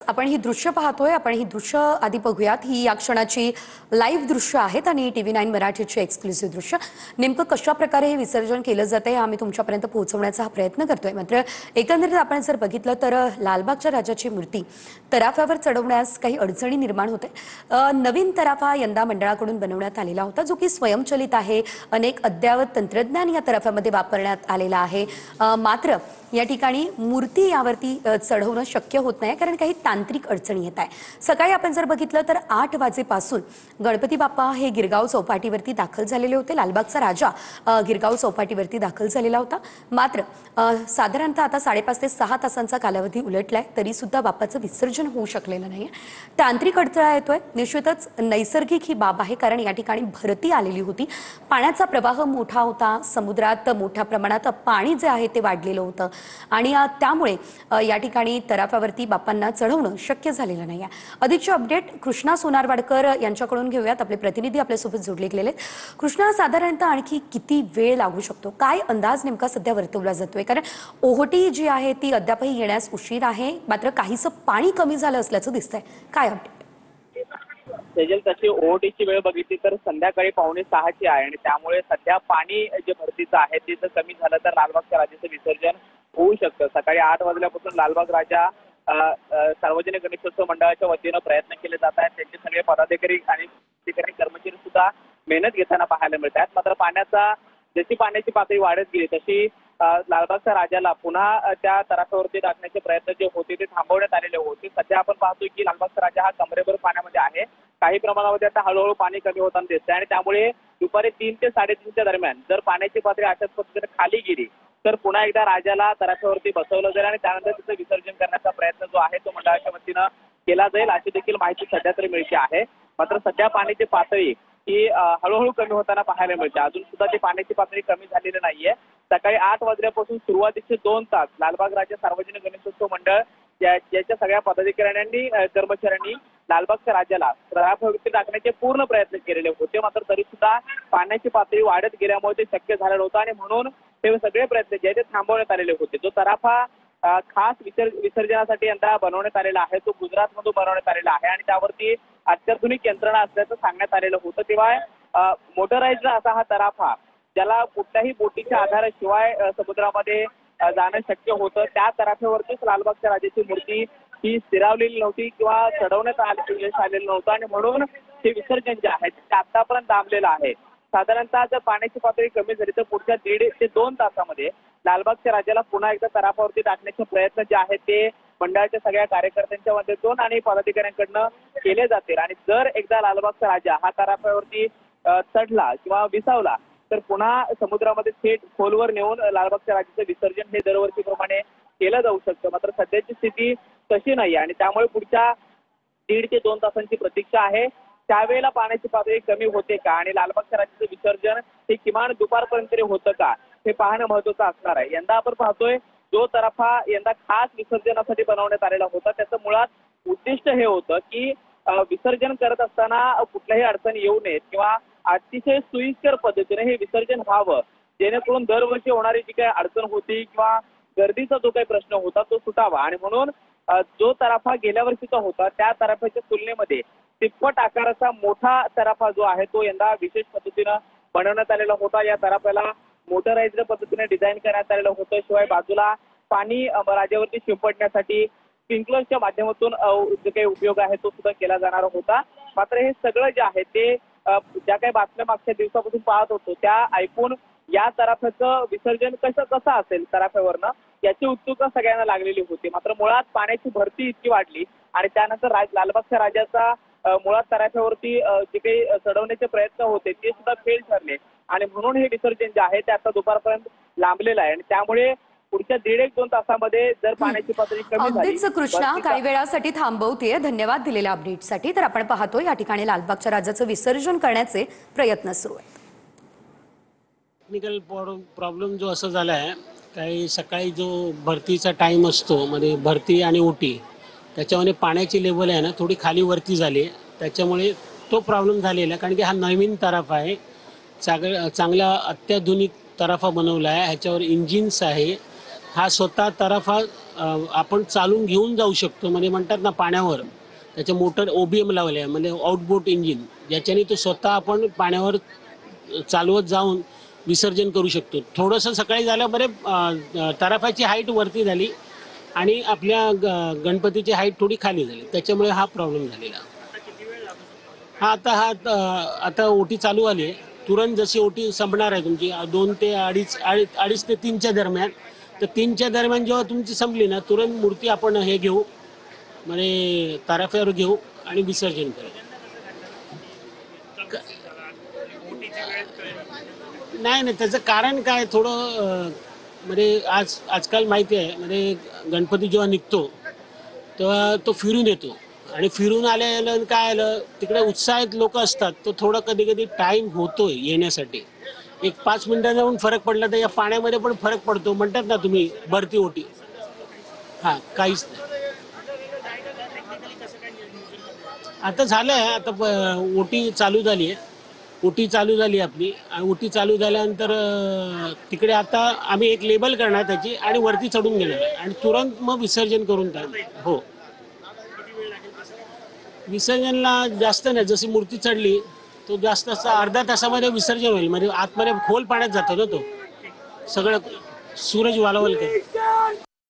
आपण ही दृश्य पाहतोय, आपण ही दृश्य आधी बघूयात। ही या क्षणाची लाईव्ह दृश्य आहेत आणि TV9 मराठीचे एक्सक्लुसिव्ह दृश्य। नेमकं कशा प्रकारे हे विसर्जन केलं जातंय आम्ही तुमच्यापर्यंत पोहोचवण्याचा हा प्रयत्न करतोय। मात्र एकंदरीत आपण जर बघितलं तर लालबागच्या राजाची मूर्ती तराफ्यावर चढवण्यास काही अडचणी निर्माण होते। नवीन तराफा यंदा मंडळाकडून बनवण्यात आलेला होता, जो की स्वयंचलित आहे। अनेक अद्ययावत तंत्रज्ञान या तराफ्यामध्ये वापरण्यात आलेलं आहे। मात्र या ठिकाणी मूर्ती यावरती चढवणं शक्य होत नाही, कारण काही तांत्रिक अडचणी येत आहे। सकाळी आपण जर बघितलं तर 8 वाजेपासून गणपती बाप्पा हे गिरगाव चौपाटीवरती दाखल झालेले होते। लालबागचा राजा गिरगाव चौपाटीवरती दाखल झालेला होता। मात्र साधारणतः आता 5.5 ते 6 तासांचा कालावधी उलटलाय, तरी सुद्धा बाप्पाचं विसर्जन होऊ शकलेलं नाहीये। तांत्रिक अडथळा येतोय। निश्चितच नैसर्गिक ही बाब आहे, कारण या ठिकाणी भरती आलेली होती। पाण्याचा प्रवाह मोठा होता, समुद्रात मोठ्या प्रमाणात पाणी जे आहे ते वाढलेलं होतं आणि त्यामुळे या ठिकाणी तराफ्यावरती बाप्पांना चढवणं शक्य झालेलं नाही आहे। अधिकचे अपडेट कृष्णा सोनारवाडकर यांच्याकडून घेऊयात। आपले प्रतिनिधी आपल्यासोबत जोडले गेलेले। कृष्णा, साधारणतः आणखी किती वेळ लागू शकतो, काय अंदाज नेमका सध्या वर्तवला जातोय? कारण ओहोटी जी आहे ती अद्यापही येण्यास उशीर आहे, मात्र काहीसं पाणी कमी झालं असल्याचं दिसतंय। काय अपडेट? सेजल, तशी ओहोटीची वेळ बघितली तर संध्याकाळी 5:45ची आहे आणि त्यामुळे सध्या पाणी जे भरतीचं आहे ते जर कमी झालं तर लालबागच्या राजाचं विसर्जन होऊ शकतं। सकाळी 8 वाजल्यापासून लालबाग राजा सार्वजनिक गणेशोत्सव मंडळाच्या वतीनं प्रयत्न केले जात आहेत। त्यांचे सगळे पदाधिकारी आणि कर्मचारी सुद्धा मेहनत घेताना पाहायला मिळतात। मात्र जशी पाण्याची पातळी वाढत गेली तशी लालबागच्या राजाला पुन्हा त्या तराफ्यावरती टाकण्याचे प्रयत्न जे होते ते थांबवण्यात आलेले होते। सध्या आपण पाहतोय की लालबागचा राजा हा कमरेभर पाण्यामध्ये आहे। काही प्रमाणामध्ये आता हळूहळू पाणी कमी होताना दिसतंय आणि त्यामुळे दुपारी 3 ते 3:30च्या दरम्यान जर पाण्याची पातळी अशाच पद्धतीने खाली गेली तर पुन्हा एकदा राजाला तराफ्यावरती बसवलं जाईल आणि त्यानंतर तिचं विसर्जन करण्याचा प्रयत्न जो आहे तो मंडळाच्या वतीनं केला जाईल, अशी देखील माहिती सध्या तरी मिळते आहे। मात्र सध्या पाण्याची पातळी ही हळूहळू कमी होताना पाहायला मिळते। अजून सुद्धा ती पाण्याची पातळी कमी झालेली नाहीये। सकाळी 8 वाजल्यापासून सुरुवातीचे 2 तास लालबाग राजा सार्वजनिक गणेशोत्सव मंडळ याच्या सगळ्या पदाधिकाऱ्यांनी कर्मचाऱ्यांनी लालबागच्या राजाला तराफ्यावरती टाकण्याचे पूर्ण प्रयत्न केलेले होते। मात्र तरी सुद्धा पाण्याची पातळी वाढत गेल्यामुळे ते शक्य झालं नव्हतं आणि म्हणून हे सगळे प्रयत्न जे ते थांबवण्यात आलेले होते। जो तराफा खास विसर्जनासाठी यंदा बनवण्यात आलेला आहे तो गुजरातमधून बनवण्यात आलेला आहे आणि त्यावरती अत्याधुनिक यंत्रणा असल्याचं सांगण्यात आलेलं होतं। तेव्हा मोटराइज्ड असा हा तराफा, ज्याला कुठल्याही बोटीच्या आधाराशिवाय समुद्रामध्ये जाणं शक्य होतं, त्या तराफ्यावरतीच लालबागच्या राजाची मूर्ती ही स्थिरावलेली नव्हती किंवा चढवण्यात आलेलं नव्हतं आणि म्हणून हे विसर्जन जे आहे ते आतापर्यंत थांबलेलं आहे। साधारणतः जर पाण्याची पातळी कमी झाली तर पुढच्या 1.5 ते 2 तासामध्ये लालबागच्या राजाला पुन्हा एकदा तराफ्यावरती टाकण्याचे प्रयत्न जे आहेत ते मंडळाच्या सगळ्या कार्यकर्त्यांच्या मदतीतून आणि पदाधिकाऱ्यांकडनं केले जातील आणि जर एकदा लालबागचा राजा हा तराफ्यावरती चढला किंवा विसावला तर पुन्हा समुद्रामध्ये थेट खोलवर नेऊन लालबागच्या राजाचं विसर्जन हे दरवर्षीप्रमाणे केलं जाऊ शकतं। मात्र सध्याची स्थिती तशी नाही आणि त्यामुळे पुढच्या 1.5 ते 2 तासांची प्रतीक्षा आहे। त्यावेळेला पाण्याची पातळी कमी होते का आणि लालबागच्या राजाचं विसर्जन हे किमान दुपारपर्यंत तरी होतं का हे पाहणं महत्त्वाचं असणार आहे। यंदा आपण पाहतोय जो तराफा यंदा खास विसर्जनासाठी बनवण्यात आलेला होता त्याचं मुळात उद्दिष्ट हे होतं की विसर्जन करत असताना कुठल्याही अडचणी येऊ नयेत किंवा अतिशय सोयीस्कर पद्धतीने हे विसर्जन व्हावं, जेणेकरून दरवर्षी होणारी जी काही अडचण होती किंवा गर्दीचा जो काही प्रश्न होता तो सुटावा आणि म्हणून जो तराफा गेल्या वर्षीचा होता त्या तराफ्याच्या तुलनेमध्ये तिप्पट आकाराचा मोठा तराफा जो आहे तो यंदा विशेष पद्धतीनं बनवण्यात आलेला होता। या तराफ्याला मोटराइज्ड पद्धतीने डिझाईन करण्यात आलेलं होतं। शिवाय बाजूला पाणी राजावरती शिंपडण्यासाठी स्प्रिंकलरच्या माध्यमातून जो काही उपयोग आहे तो सुद्धा केला जाणार होता। मात्र हे सगळं जे आहे ते ज्या काही बातम्या मागच्या दिवसापासून पाहत होतो त्या ऐकून या तराफ्याचं विसर्जन कसं असेल तराफ्यावरनं याची उत्सुकता सगळ्यांना लागलेली होती। मात्र मुळात पाण्याची भरती इतकी वाढली आणि त्यानंतर लालबागच्या राजाचा मुळात तराफ्यावरती जे काही चढवण्याचे प्रयत्न होते ते सुद्धा फेल ठरले आणि म्हणून हे विसर्जन जे आहे ते आता दुपारपर्यंत लांबलेलं आहे आणि त्यामुळे पुढच्या 1.5-2 तासामध्ये जर पाण्याची पातळी कमी झाली। अगदीच कृष्णा, काही वेळासाठी थांबवतेय। धन्यवाद दिलेल्या अपडेटसाठी। तर आपण पाहतोय या ठिकाणी लालबागच्या राजाचं विसर्जन करण्याचे प्रयत्न सुरू आहेत। टेक्निकल प्रॉब्लेम जो असं झाला आहे, काही सकाळी जो भरतीचा टाईम असतो म्हणजे भरती आणि ओटी त्याच्यामध्ये पाण्याची लेवल आहे ना थोडी खाली वरती झाली, त्याच्यामुळे तो प्रॉब्लेम झालेला आहे। कारण की हा नवीन तराफा आहे, चांगला अत्याधुनिक तराफा बनवला आहे, ह्याच्यावर इंजिन्स आहे। हा स्वतः तराफा आपण चालून घेऊन जाऊ शकतो. म्हणजे म्हणतात ना पाण्यावर त्याच्या मोटर OBM लावले आहे, म्हणजे आउटबोट इंजिन, ज्याच्याने तो स्वतः आपण पाण्यावर चालवत जाऊन विसर्जन करू शकतो. थोडंसं सकाळी झालं बरे तराफाची हाईट वरती झाली आणि आपल्या गणपतीची हाईट थोडी खाली झाली, त्याच्यामुळे हा प्रॉब्लेम झालेला. आता ओटी चालू आली आहे. तुरंत जशी ओटी संपणार आहे तुमची 2 ते 2.5 ते 3च्या दरम्यान, तर 3च्या दरम्यान जेव्हा तुमची संपली ना, तुरंत मूर्ती आपण हे घेऊ, म्हणजे ताराफ्यावर घेऊ आणि विसर्जन करू. नाही, त्याचं कारण काय, थोडं म्हणजे आजकाल माहिती आहे, म्हणजे गणपती जेव्हा निघतो तेव्हा तो फिरून येतो आणि फिरून आल्यानं काय आलं, तिकडे उत्साहित लोक असतात, तो थोडं कधी कधी टाईम होतोय येण्यासाठी. एक 5 मिनिटं जाऊन फरक पडला तर या पाण्यामध्ये पण फरक पडतो. म्हणतात ना तुम्ही भरती ओटी, काहीच नाही. आता झालं आहे, आता ओटी चालू झाली आहे. ओटी चालू झाली आपली, आणि ओटी चालू झाल्यानंतर तिकडे आता आम्ही एक लेबल करणार त्याची आणि वरती चढून घेणार आहे आणि तुरंत मग विसर्जन करून टाकणार. हो, विसर्जनला जास्त नाही, जशी मूर्ती चढली तो जास्त अर्ध्या तासामध्ये विसर्जन होईल. म्हणजे आतमध्ये खोल पाण्यात जातो ना तो, सगळं सूरज वालवल